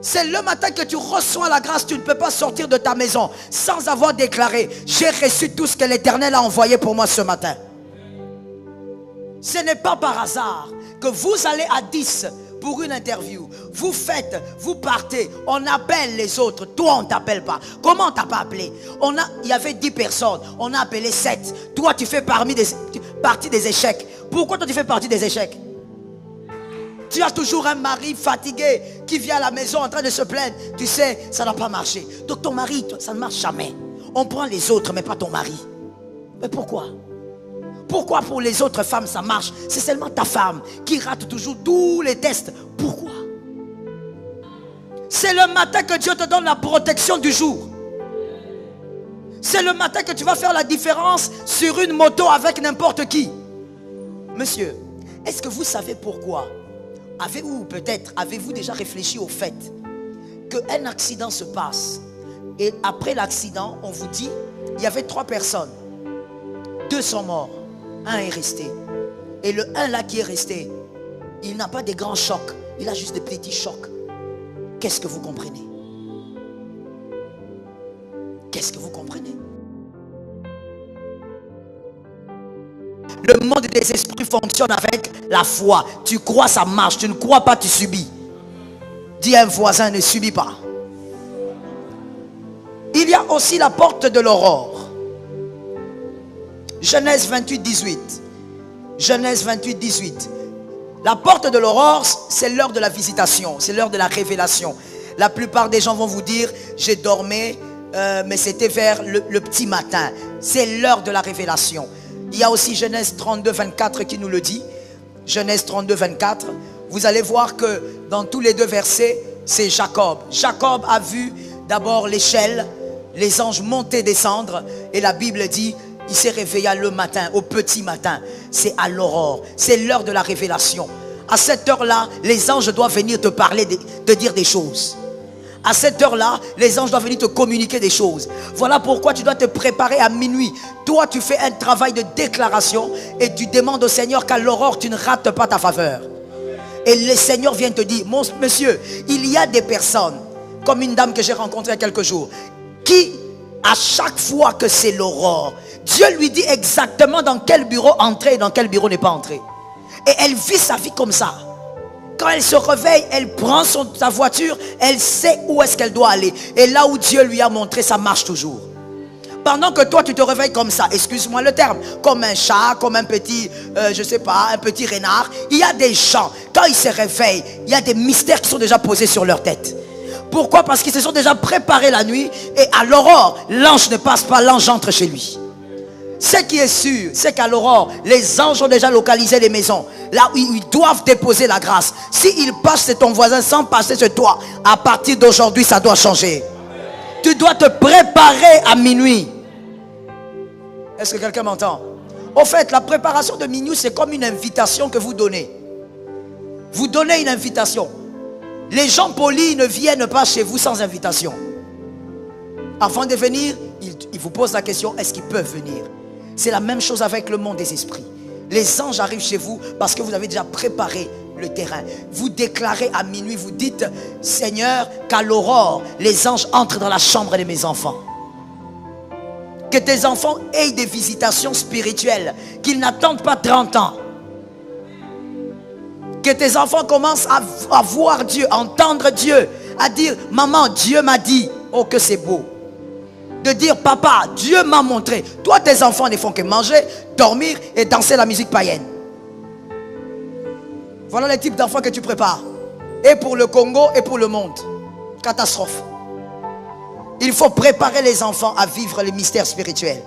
C'est le matin que tu reçois la grâce. Tu ne peux pas sortir de ta maison sans avoir déclaré: j'ai reçu tout ce que l'Éternel a envoyé pour moi ce matin. Ce n'est pas par hasard que vous allez à 10 pour une interview. Vous faites, vous partez, on appelle les autres. Toi, on ne t'appelle pas. Comment on t'a pas appelé? Il y avait 10 personnes, on a appelé 7. Toi, tu fais partie des échecs. Pourquoi toi, tu fais partie des échecs? Tu as toujours un mari fatigué qui vient à la maison en train de se plaindre. Tu sais, ça n'a pas marché. Donc ton mari, ça ne marche jamais. On prend les autres, mais pas ton mari. Mais pourquoi? Pourquoi pour les autres femmes ça marche? C'est seulement ta femme qui rate toujours tous les tests. Pourquoi? C'est le matin que Dieu te donne la protection du jour. C'est le matin que tu vas faire la différence sur une moto avec n'importe qui. Monsieur, est-ce que vous savez pourquoi? Avez-vous déjà réfléchi au fait qu'un accident se passe et après l'accident, on vous dit, il y avait 3 personnes. 2 sont morts, 1 est resté. Et le 1 là qui est resté, il n'a pas des grands chocs, il a juste des petits chocs. Qu'est-ce que vous comprenez? Qu'est-ce que vous comprenez? Le monde des esprits fonctionne avec la foi. Tu crois, ça marche. Tu ne crois pas, tu subis. Dis à un voisin, ne subis pas. Il y a aussi la porte de l'aurore. Genèse 28, 18. Genèse 28, 18. La porte de l'aurore, c'est l'heure de la visitation. C'est l'heure de la révélation. La plupart des gens vont vous dire, j'ai dormi, mais c'était vers le petit matin. C'est l'heure de la révélation. Il y a aussi Genèse 32, 24 qui nous le dit. Genèse 32, 24. Vous allez voir que dans tous les 2 versets, c'est Jacob. Jacob a vu d'abord l'échelle, les anges monter, descendre. Et la Bible dit, il s'est réveillé le matin, au petit matin. C'est à l'aurore. C'est l'heure de la révélation. À cette heure-là, les anges doivent venir te parler, te dire des choses. À cette heure-là, les anges doivent venir te communiquer des choses. Voilà pourquoi tu dois te préparer à minuit. Toi, tu fais un travail de déclaration et tu demandes au Seigneur qu'à l'aurore, tu ne rates pas ta faveur. Et le Seigneur vient te dire, monsieur, il y a des personnes, comme une dame que j'ai rencontrée il y a quelques jours, qui, à chaque fois que c'est l'aurore, Dieu lui dit exactement dans quel bureau entrer et dans quel bureau n'est pas entré. Et elle vit sa vie comme ça. Quand elle se réveille, elle prend sa voiture, elle sait où est-ce qu'elle doit aller. Et là où Dieu lui a montré, ça marche toujours. Pendant que toi, tu te réveilles comme ça, excuse-moi le terme, comme un chat, comme un petit, je sais pas, un petit renard. Il y a des gens, quand ils se réveillent, il y a des mystères qui sont déjà posés sur leur tête. Pourquoi? Parce qu'ils se sont déjà préparés la nuit. Et à l'aurore, l'ange ne passe pas, l'ange entre chez lui. Ce qui est sûr, c'est qu'à l'aurore, les anges ont déjà localisé les maisons. Là où ils doivent déposer la grâce. S'ils passent chez ton voisin sans passer chez toi, à partir d'aujourd'hui, ça doit changer. Tu dois te préparer à minuit. Est-ce que quelqu'un m'entend? Au fait, la préparation de minuit, c'est comme une invitation que vous donnez. Vous donnez une invitation. Les gens polis ne viennent pas chez vous sans invitation. Avant de venir, ils vous posent la question, est-ce qu'ils peuvent venir? C'est la même chose avec le monde des esprits. Les anges arrivent chez vous parce que vous avez déjà préparé le terrain. Vous déclarez à minuit, vous dites, Seigneur, qu'à l'aurore, les anges entrent dans la chambre de mes enfants. Que tes enfants aient des visitations spirituelles, qu'ils n'attendent pas 30 ans. Que tes enfants commencent à voir Dieu, à entendre Dieu, à dire, maman, Dieu m'a dit, oh que c'est beau. De dire, papa, Dieu m'a montré. Toi, tes enfants ne font que manger, dormir et danser la musique païenne. Voilà les types d'enfants que tu prépares. Et pour le Congo et pour le monde. Catastrophe. Il faut préparer les enfants à vivre les mystères spirituels.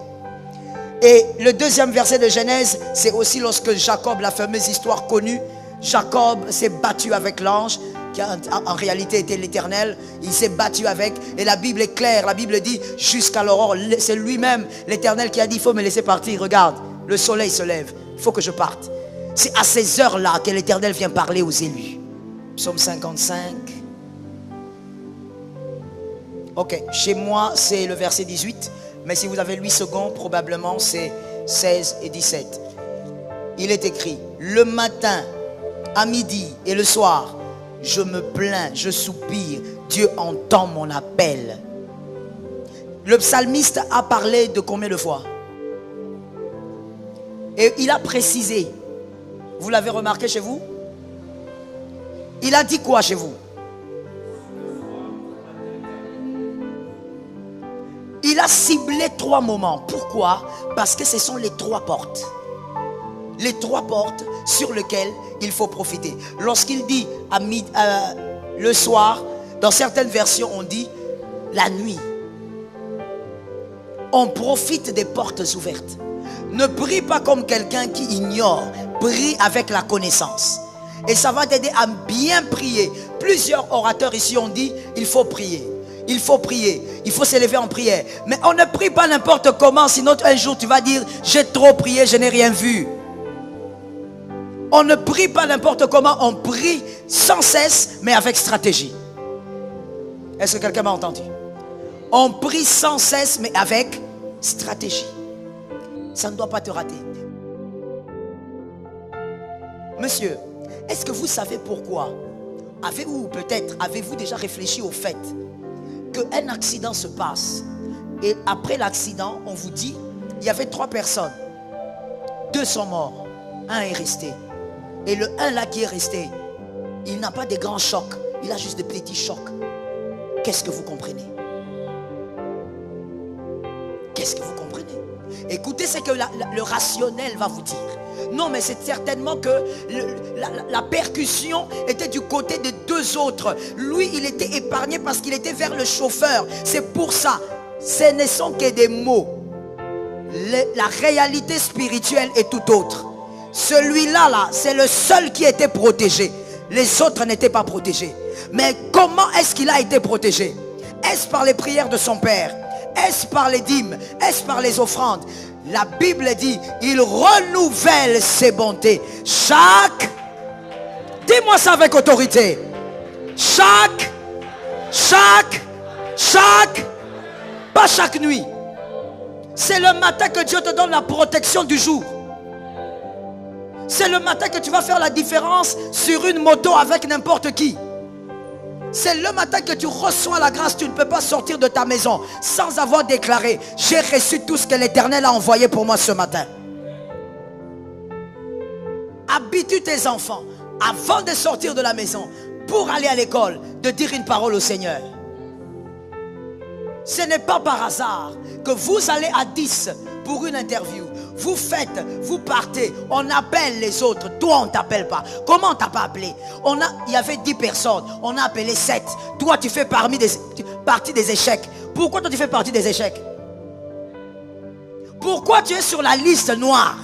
Et le 2e verset de Genèse, c'est aussi lorsque Jacob, la fameuse histoire connue, Jacob s'est battu avec l'ange, qui en réalité était l'Éternel. Il s'est battu avec, et la Bible est claire. La Bible dit, jusqu'à l'aurore, c'est lui-même, l'Éternel, qui a dit, il faut me laisser partir. Regarde, le soleil se lève, il faut que je parte. C'est à ces heures-là que l'Éternel vient parler aux élus. Psaume 55. Ok, chez moi c'est le verset 18, mais si vous avez 8 secondes, probablement c'est 16 et 17. Il est écrit, le matin, à midi et le soir, je me plains, je soupire, Dieu entend mon appel. Le psalmiste a parlé de combien de fois? Et il a précisé. Vous l'avez remarqué chez vous? Il a dit quoi chez vous? Il a ciblé 3 moments. Pourquoi? Parce que ce sont les 3 portes. Les 3 portes sur lesquelles il faut profiter. Lorsqu'il dit le soir, dans certaines versions on dit la nuit. On profite des portes ouvertes. Ne prie pas comme quelqu'un qui ignore. Prie avec la connaissance. Et ça va t'aider à bien prier. Plusieurs orateurs ici ont dit, il faut prier. Il faut prier. Il faut s'élever en prière. Mais on ne prie pas n'importe comment. Sinon un jour tu vas dire, j'ai trop prié, je n'ai rien vu. On ne prie pas n'importe comment. On prie sans cesse, mais avec stratégie. Est-ce que quelqu'un m'a entendu? On prie sans cesse, mais avec stratégie. Ça ne doit pas te rater. Monsieur, est-ce que vous savez pourquoi? Avez-vous déjà réfléchi au fait qu'un accident se passe et après l'accident, on vous dit, il y avait 3 personnes. 2 sont morts, 1 est resté. Et le 1 là qui est resté, il n'a pas de grands chocs, il a juste des petits chocs. Qu'est-ce que vous comprenez? Qu'est-ce que vous comprenez? Écoutez ce que le rationnel va vous dire. Non, mais c'est certainement que la percussion était du côté des 2 autres. Lui, il était épargné parce qu'il était vers le chauffeur. C'est pour ça. Ce ne sont que des mots. La réalité spirituelle est tout autre. Celui-là, c'est le seul qui était protégé. Les autres n'étaient pas protégés. Mais comment est-ce qu'il a été protégé? Est-ce par les prières de son père? Est-ce par les dîmes? Est-ce par les offrandes? La Bible dit, il renouvelle ses bontés. Dis-moi ça avec autorité. Pas chaque nuit. C'est le matin que Dieu te donne la protection du jour. C'est le matin que tu vas faire la différence sur une moto avec n'importe qui. C'est le matin que tu reçois la grâce. Tu ne peux pas sortir de ta maison sans avoir déclaré, j'ai reçu tout ce que l'Éternel a envoyé pour moi ce matin. Habitue tes enfants avant de sortir de la maison pour aller à l'école de dire une parole au Seigneur. Ce n'est pas par hasard que vous allez à 10 pour une interview. Vous faites, vous partez, on appelle les autres. Toi, on ne t'appelle pas. Comment on t'a pas appelé? Il y avait 10 personnes, on a appelé 7. Toi, tu fais partie des échecs. Pourquoi toi, tu fais partie des échecs? Pourquoi tu es sur la liste noire?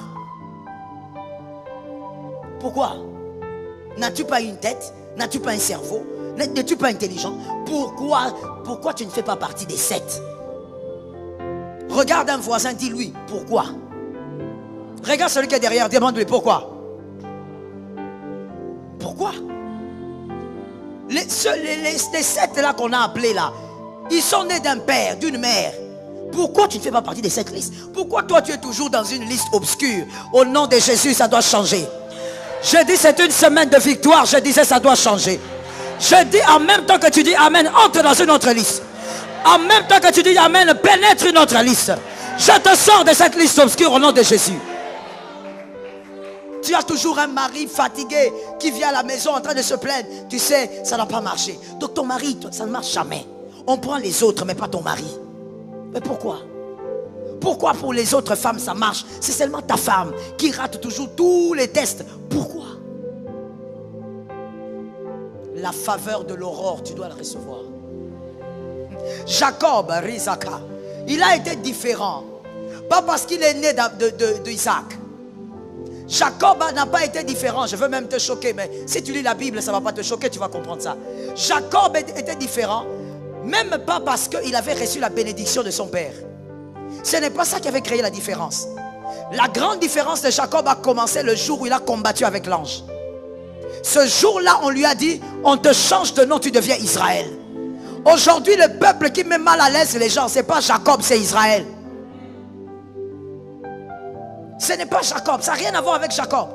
Pourquoi? N'as-tu pas une tête? N'as-tu pas un cerveau? N'es-tu pas intelligent? Pourquoi tu ne fais pas partie des 7? Regarde un voisin, dis-lui, pourquoi? Regarde celui qui est derrière, demande-lui pourquoi. Pourquoi? Les 7 là qu'on a appelés là, ils sont nés d'un père, d'une mère. Pourquoi tu ne fais pas partie de cette liste? Pourquoi toi tu es toujours dans une liste obscure? Au nom de Jésus, ça doit changer. Je dis c'est une semaine de victoire, je disais ça doit changer. Je dis en même temps que tu dis Amen, entre dans une autre liste. En même temps que tu dis Amen, pénètre une autre liste. Je te sors de cette liste obscure au nom de Jésus. Tu as toujours un mari fatigué qui vient à la maison en train de se plaindre. Tu sais, ça n'a pas marché. Donc ton mari, ça ne marche jamais. On prend les autres, mais pas ton mari. Mais pourquoi? Pourquoi pour les autres femmes ça marche? C'est seulement ta femme qui rate toujours tous les tests. Pourquoi? La faveur de l'aurore, tu dois la recevoir. Jacob, Rizaka, il a été différent. Pas parce qu'il est né d'Isaac. Jacob n'a pas été différent. Je veux même te choquer, mais si tu lis la Bible, ça ne va pas te choquer, tu vas comprendre ça. Jacob était différent, même pas parce qu'il avait reçu la bénédiction de son père. Ce n'est pas ça qui avait créé la différence. La grande différence de Jacob a commencé le jour où il a combattu avec l'ange. Ce jour-là, on lui a dit, on te change de nom, tu deviens Israël. Aujourd'hui, le peuple qui met mal à l'aise les gens, ce n'est pas Jacob, c'est Israël. Ce n'est pas Jacob, ça n'a rien à voir avec Jacob.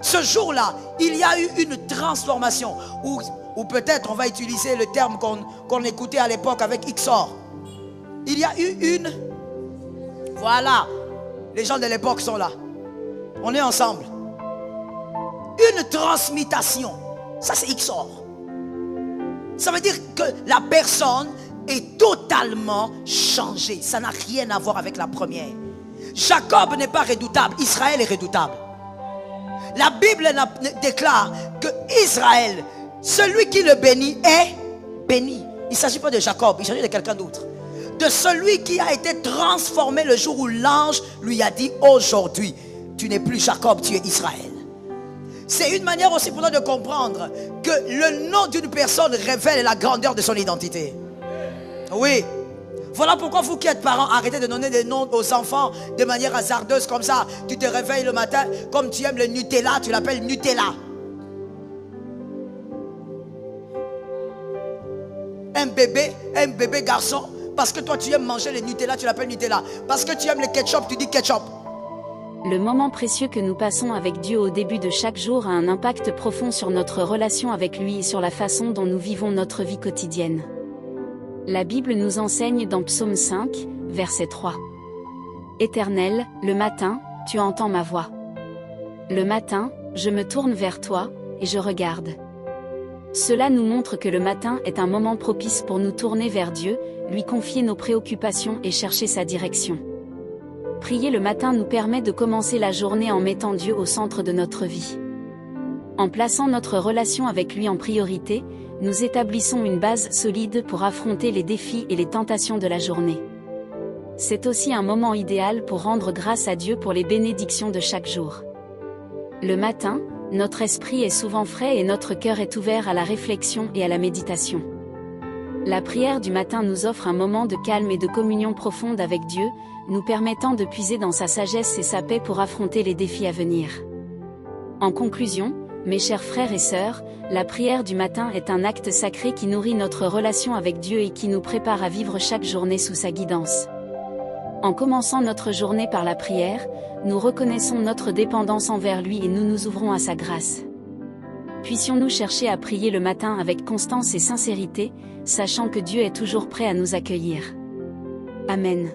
Ce jour-là, il y a eu une transformation. Ou peut-être on va utiliser le terme qu'on écoutait à l'époque avec XOR. Il y a eu une... Voilà, les gens de l'époque sont là. On est ensemble. Une transmutation. Ça c'est XOR. Ça veut dire que la personne est totalement changée. Ça n'a rien à voir avec la première. Jacob n'est pas redoutable, Israël est redoutable. La Bible déclare que Israël, celui qui le bénit est béni. Il ne s'agit pas de Jacob, il s'agit de quelqu'un d'autre. De celui qui a été transformé le jour où l'ange lui a dit aujourd'hui, tu n'es plus Jacob, tu es Israël. C'est une manière aussi pour nous de comprendre que le nom d'une personne révèle la grandeur de son identité. Oui. Voilà pourquoi vous qui êtes parents, arrêtez de donner des noms aux enfants de manière hasardeuse comme ça. Tu te réveilles le matin, comme tu aimes le Nutella, tu l'appelles Nutella. Un bébé garçon, parce que toi tu aimes manger le Nutella, tu l'appelles Nutella. Parce que tu aimes le ketchup, tu dis ketchup. Le moment précieux que nous passons avec Dieu au début de chaque jour a un impact profond sur notre relation avec lui et sur la façon dont nous vivons notre vie quotidienne. La Bible nous enseigne dans Psaume 5, verset 3. Éternel, le matin, tu entends ma voix. Le matin, je me tourne vers toi, et je regarde. Cela nous montre que le matin est un moment propice pour nous tourner vers Dieu, lui confier nos préoccupations et chercher sa direction. Prier le matin nous permet de commencer la journée en mettant Dieu au centre de notre vie. En plaçant notre relation avec lui en priorité, nous établissons une base solide pour affronter les défis et les tentations de la journée. C'est aussi un moment idéal pour rendre grâce à Dieu pour les bénédictions de chaque jour. Le matin, notre esprit est souvent frais et notre cœur est ouvert à la réflexion et à la méditation. La prière du matin nous offre un moment de calme et de communion profonde avec Dieu, nous permettant de puiser dans sa sagesse et sa paix pour affronter les défis à venir. En conclusion, mes chers frères et sœurs, la prière du matin est un acte sacré qui nourrit notre relation avec Dieu et qui nous prépare à vivre chaque journée sous sa guidance. En commençant notre journée par la prière, nous reconnaissons notre dépendance envers lui et nous nous ouvrons à sa grâce. Puissions-nous chercher à prier le matin avec constance et sincérité, sachant que Dieu est toujours prêt à nous accueillir. Amen.